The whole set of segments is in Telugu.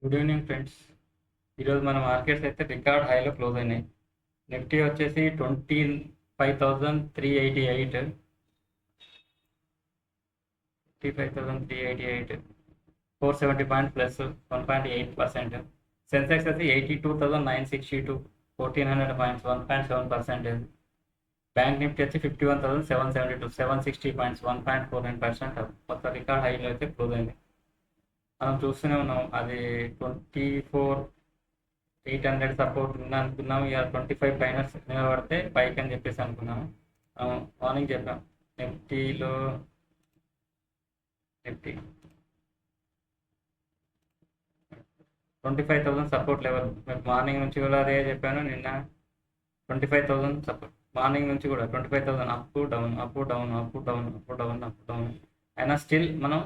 Good evening friends. ఈరోజు మన మార్కెట్స్ అయితే రికార్డ్ హైలో క్లోజ్ అయినాయి. నిఫ్టీ వచ్చేసి 25,388, 470 పాయింట్ ప్లస్ 1.8%. సెన్సెక్స్ అయితే 82,962, 1,400 పాయింట్స్, 1.7%. బ్యాంక్ నిఫ్టీ వచ్చి 51,772, 760 పాయింట్స్, 1.49%. కొత్త రికార్డ్ హైలో అయితే క్లోజ్ అయింది. మనం చూస్తూనే ఉన్నాం, అది 24,800 సపోర్ట్ ఉంది అనుకున్నాం. ఇక 25 పైన నిలబడితే పైకి అని చెప్పేసి అనుకున్నాము. మార్నింగ్ చెప్పాం నిఫ్టీ 25,000 సపోర్ట్ లెవెల్. మార్నింగ్ నుంచి కూడా అదే చెప్పాను. నిన్న 25,000 సపోర్ట్, మార్నింగ్ నుంచి కూడా 25,000 up down up down up down up down up down అయినా స్టిల్ మనం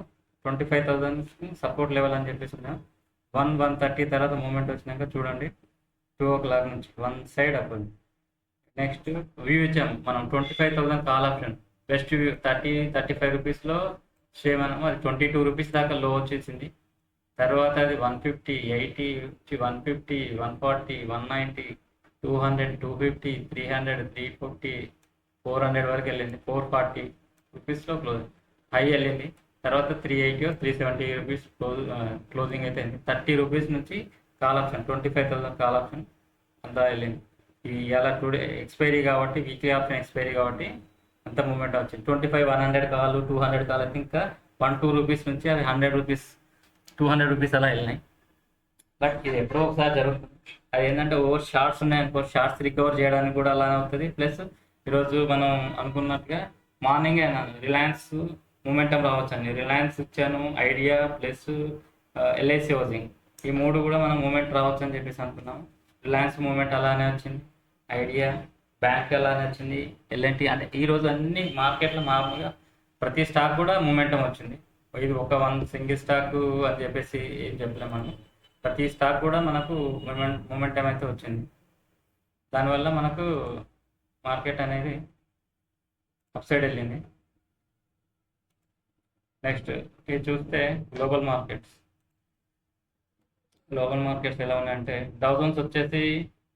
25,000 సపోర్ట్ లెవెల్ అని చెప్పేసి ఉన్నాం. 130 తర్వాత మూమెంట్ వచ్చినాక చూడండి 2 o'clock నుంచి one side up. Next view ఇచ్చాము మనం 25,000 కాల్ ఆప్షన్. బెస్ట్ వ్యూ 35 రూపీస్లో సేమ్ మనం అది 22 రూపీస్ దాకా లో వచ్చేసింది. తర్వాత అది 150, 80, 150, 140, 190, 200, 250, 300, 350, 400 వరకు వెళ్ళింది. 440 రూపీస్లో హై వెళ్ళింది. తర్వాత 380, 370 రూపీస్ క్లోజింగ్ అయితే 30 రూపీస్ నుంచి కాల్ ఆప్షన్ 25,000 కాల్ ఆప్షన్ అంతా వెళ్ళింది. ఇలా టుడే ఎక్స్పైరీ కాబట్టి, వీక్లీ ఆప్షన్ ఎక్స్పైరీ కాబట్టి అంత మూమెంట్ వచ్చింది. 25, 100 కాల్, 200 కాల్ అయితే ఇంకా 1-2 రూపీస్ నుంచి అది 100 రూపీస్, 200 రూపీస్ అలా వెళ్ళినాయి. బట్ ఇది ఎప్పుడో ఒకసారి జరుగుతుంది. అది ఏంటంటే ఓవర్ షార్ట్స్ ఉన్నాయనుకో, షార్ట్స్ రికవర్ చేయడానికి కూడా అలానే అవుతుంది. ప్లస్ ఈరోజు మనం అనుకున్నట్టుగా మార్నింగే రిలయన్స్ మూమెంటం రావచ్చు అండి. రిలయన్స్ ఇచ్చాను, ఐడియా ప్లస్ ఎల్ఐసి హౌసింగ్, ఈ మూడు కూడా మనం మూమెంట్ రావచ్చు అని చెప్పేసి అనుకున్నాము. రిలయన్స్ మూమెంట్ అలానే వచ్చింది, ఐడియా బ్యాంక్ అలానే వచ్చింది, ఎల్ఎన్టీ. అంటే ఈరోజు అన్ని మార్కెట్లో మామూలుగా ప్రతి స్టాక్ కూడా మూమెంటం వచ్చింది. ఇది ఒక సింగిల్ స్టాక్ అని చెప్పేసి ఏం చెప్పలేము మనం. ప్రతి స్టాక్ కూడా మనకు మూమెంటం అయితే వచ్చింది. దానివల్ల మనకు మార్కెట్ అనేది అప్ సైడ్ వెళ్ళింది. నెక్స్ట్ ఇది చూస్తే గ్లోబల్ మార్కెట్స్ ఎలా ఉన్నాయంటే డౌ జోన్స్ వచ్చేసి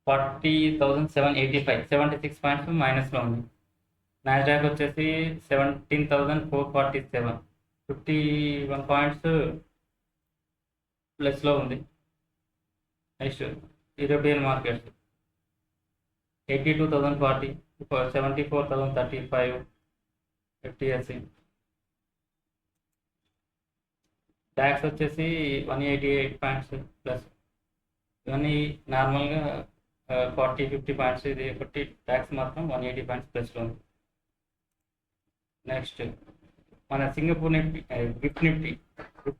40,785, 76 పాయింట్స్ మైనస్లో ఉంది. నాస్డాక్ వచ్చేసి 17,447, 51 పాయింట్స్ ప్లస్లో ఉంది. Next European markets 82,040, 74,035 FTSE. Tax వచ్చేసి 188 పాయింట్స్ ప్లస్. ఇవన్నీ నార్మల్గా 40-50 పాయింట్స్, ఇది ఒకటి ట్యాక్స్ మాత్రం 180 పాయింట్స్ ప్లస్లో ఉంది. నెక్స్ట్ మన సింగపూర్ నిఫ్టీ, గిఫ్ట్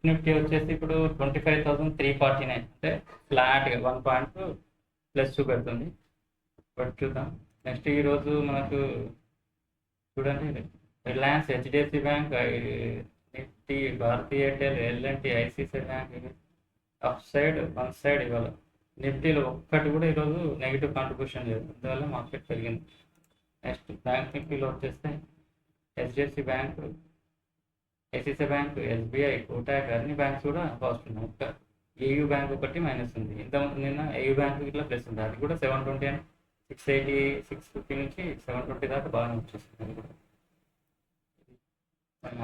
నిఫ్టీ వచ్చేసి ఇప్పుడు 25,349, అంటే ఫ్లాట్గా 1 పాయింట్ ప్లస్ చూపెడుతుంది. బట్ చూద్దాం. నెక్స్ట్ ఈరోజు మనకు చూడండి Reliance, HDFC bank, Nifty, Bharti Airtel, L&T, ICICI bank up side, one side. ఇవాళ నిఫ్టీలో ఒక్కటి కూడా ఈరోజు నెగిటివ్ కాంట్రిబ్యూషన్ లేదు, అందువల్ల మార్కెట్ పెరిగింది. నెక్స్ట్ బ్యాంక్ నిఫ్టీలో వచ్చేస్తే HDFC bank, ICICI bank, SBI, Kotak అన్ని బ్యాంక్స్ కూడా పాజిటివ్ ఉన్నాయి. ఒక్క ఏయూ బ్యాంక్ ఒకటి మైనస్ ఉంది. నిన్న ఏయూ బ్యాంక్ ఇట్లా ప్లస్ ఉంది. అది కూడా 720 అని 680, 650 నుంచి 720 దాకా బాగానే వచ్చేస్తుంది. అది కూడా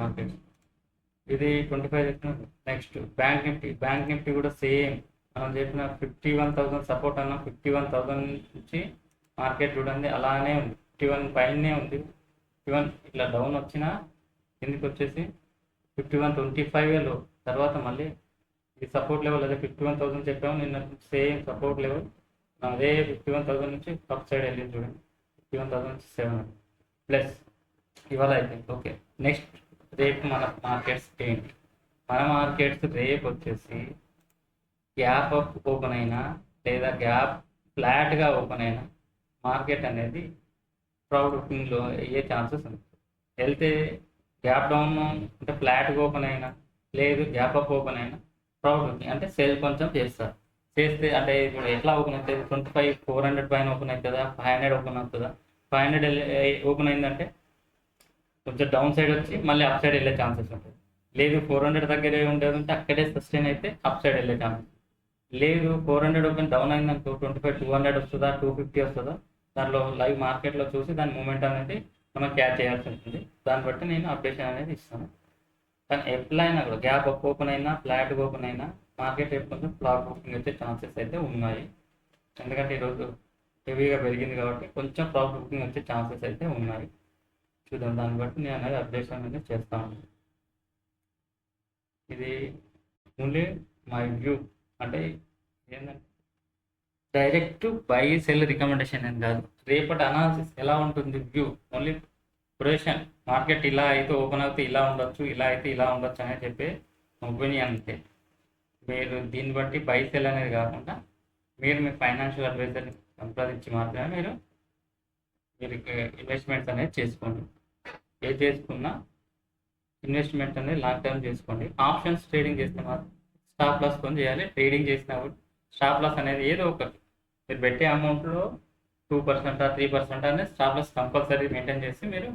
మార్కెట్ ఇది 25. నెక్స్ట్ బ్యాంక్ నిఫ్టీ కూడా సేమ్ మనం చెప్పిన 51,000 సపోర్ట్ అన్న 51,000 నుంచి మార్కెట్ చూడండి అలానే ఉంది. 51 పైనే ఉంది. 51 ఇట్లా డౌన్ వచ్చినా కిందికి వచ్చేసి 51.25 లో. తర్వాత మళ్ళీ ఈ సపోర్ట్ లెవెల్ అదే 51,000 చెప్పాము నిన్న, సేమ్ సపోర్ట్ లెవెల్ అదే 51,000 నుంచి అప్ సైడ్ వెళ్ళింది చూడండి. 51,007 ప్లస్ ఇవాళ అయితే ఓకే. నెక్స్ట్ రేపు మన మార్కెట్స్ ఏంటి? మన మార్కెట్స్ రేపు వచ్చేసి గ్యాప్ అప్ ఓపెన్ అయినా లేదా గ్యాప్ ఫ్లాట్గా ఓపెన్ అయినా మార్కెట్ అనేది ప్రౌడ్ బుకింగ్లో అయ్యే ఛాన్సెస్ ఉంది. వెళ్తే గ్యాప్ డౌన్ అంటే ఫ్లాట్గా ఓపెన్ అయినా, లేదు గ్యాప్ అప్ ఓపెన్ అయినా ప్రౌడ్ బుకింగ్ అంటే సేల్ కొంచెం చేస్తారు. చేస్తే అంటే ఇప్పుడు ఎట్లా ఓపెన్ అవుతుంది? 25,400 పైన ఓపెన్ అవుతుందా, 500 ఓపెన్ అవుతుందా? 500 ఓపెన్ అయిందంటే కొంచెం డౌన్ సైడ్ వచ్చి మళ్ళీ అప్ సైడ్ వెళ్ళే ఛాన్సెస్ ఉంటుంది. లేదు 400 దగ్గరే ఉండేదంటే అక్కడే సస్టైన్ అయితే అప్ సైడ్ వెళ్ళే ఛాన్సెస్. లేదు 400 ఓపెన్ డౌన్ అయిందనుకో 25 200 వస్తుందా 250 వస్తుందా దాంట్లో లైవ్ మార్కెట్లో చూసి దాని మూమెంట్ అనేది మనం క్యాచ్ చేయాల్సి ఉంటుంది. దాన్ని బట్టి నేను అప్డేషన్ అనేది ఇస్తాను. కానీ ఎప్పుడైనా కూడా గ్యాప్ అప్ ఓపెన్ అయినా ఫ్లాట్ ఓపెన్ అయినా మార్కెట్ రేపు కొంచెం ఫ్లాట్ బుకింగ్ వచ్చే ఛాన్సెస్ అయితే ఉన్నాయి. ఎందుకంటే ఈరోజు హెవీగా పెరిగింది కాబట్టి కొంచెం ఫ్లాట్ బుకింగ్ వచ్చే ఛాన్సెస్ అయితే ఉన్నాయి. చూద్దాం, దాన్ని బట్టి నేను అనేది అప్డేషన్ అనేది చేస్తాను. ఇది ఓన్లీ మై వ్యూ, అంటే ఏంటంటే డైరెక్ట్ బై సెల్ రికమెండేషన్ అని కాదు. రేపటి అనాలిసిస్ ఎలా ఉంటుంది వ్యూ, ఓన్లీ ప్రొజెక్షన్. మార్కెట్ ఇలా అయితే ఓపెన్ అవుతే ఇలా ఉండొచ్చు, ఇలా అయితే ఇలా ఉండొచ్చు అనేది చెప్పే ఒపీనియన్ అంతే. మీరు దీన్ని బట్టి బై సెల్ అనేది కాకుండా మీరు మీ ఫైనాన్షియల్ అడ్వైజర్ని సంప్రదించి మాత్రమే మీరు ఇన్వెస్ట్మెంట్స్ అనేది చేసుకోండి. ఏ చేసుకున్నా ఇన్వెస్ట్మెంట్ అనేది లాంగ్ టర్మ్ చేసుకోండి. ఆప్షన్స్ ట్రేడింగ్ చేస్తే మాత్రం స్టాప్ లాస్ కొని చేయాలి. ట్రేడింగ్ చేసినప్పుడు స్టాప్ లాస్ అనేది ఏదో ఒకటి మీరు పెట్టే అమౌంట్లో 2% 3% అనేది స్టాప్ లాస్ కంపల్సరీ మెయింటైన్ చేసి మీరు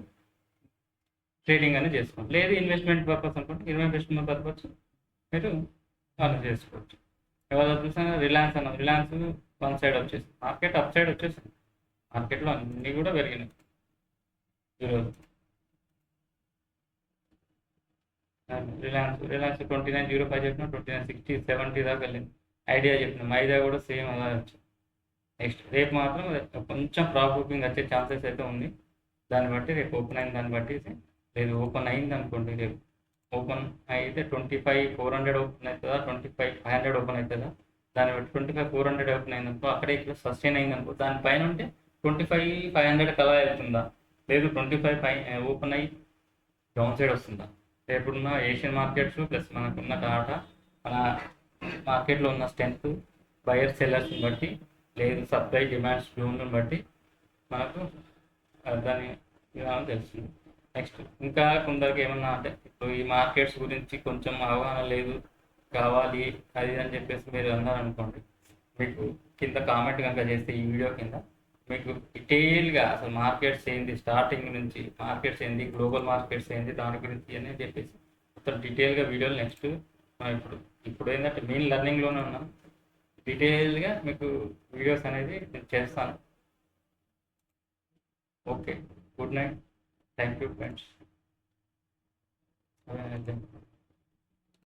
ట్రేడింగ్ అనేది చేసుకోండి. లేదు ఇన్వెస్ట్మెంట్ పర్పస్ అనుకుంటే ఇన్వెస్ట్మెంట్ పర్పస్ మీరు అలా చేసుకోవచ్చు. ఎవరు చూసినా రిలయన్స్ అన్నది, రిలయన్స్ వన్ సైడ్ వచ్చేసి మార్కెట్ అప్ సైడ్ వచ్చేసింది. మార్కెట్లో అన్నీ కూడా పెరిగినాయి ఈరోజు. రిలయన్స్ 29.05 చెప్పిన 29.60 70 దాకా వెళ్ళింది. ఐడియా చెప్పినాం, ఐడియా కూడా సేమ్ అలా వచ్చింది. నెక్స్ట్ రేపు మాత్రం కొంచెం ప్రాఫిట్ బుకింగ్ వచ్చే ఛాన్సెస్ అయితే ఉంది. దాన్ని బట్టి రేపు ఓపెన్ అయిన దాన్ని బట్టి లేదు ఓపెన్ అయింది అనుకోండి, రేపు ఓపెన్ అయితే 25,400 ఓపెన్ అవుతుందా 25,500 ఓపెన్ అవుతుందా దాన్ని బట్టి 25,400 ఓపెన్ అయిందనుకో అక్కడే ఇక్కడ సస్టైన్ అయిందనుకో దానిపైన ఉంటే 25,500 కలా వెళ్తుందా, లేదు 25 ఓపెన్ అయ్యి డౌన్ సైడ్ వస్తుందా. రేపున్న ఏషియన్ మార్కెట్స్ ప్లస్ మనకున్న టాటా మన మార్కెట్లో ఉన్న స్ట్రెంత్ బయర్ సెల్లర్స్ని బట్టి లేదు సప్లై డిమాండ్స్ జోన్ను బట్టి మనకు దాని విధానం తెలుస్తుంది. నెక్స్ట్ ఇంకా కొందరికి ఏమన్నా అంటే ఇప్పుడు ఈ మార్కెట్స్ గురించి కొంచెం అవగాహన లేదు కావాలి అది అని చెప్పేసి మీరు అన్నారనుకోండి, మీకు కింద కామెంట్ కనుక చేస్తే ఈ వీడియో కింద మీకు డీటెయిల్గా అసలు మార్కెట్స్ ఏంది, స్టార్టింగ్ నుంచి మార్కెట్స్ ఏంది, గ్లోబల్ మార్కెట్స్ ఏంది, దాని గురించి అని చెప్పేసి మొత్తం డీటెయిల్గా వీడియోలు నెక్స్ట్ ఇప్పుడు ఏంటంటే మెయిన్ లెర్నింగ్లోనే ఉన్నాం. డీటెయిల్గా మీకు వీడియోస్ అనేది నేను చేస్తాను. Okay, good night, thank you friends.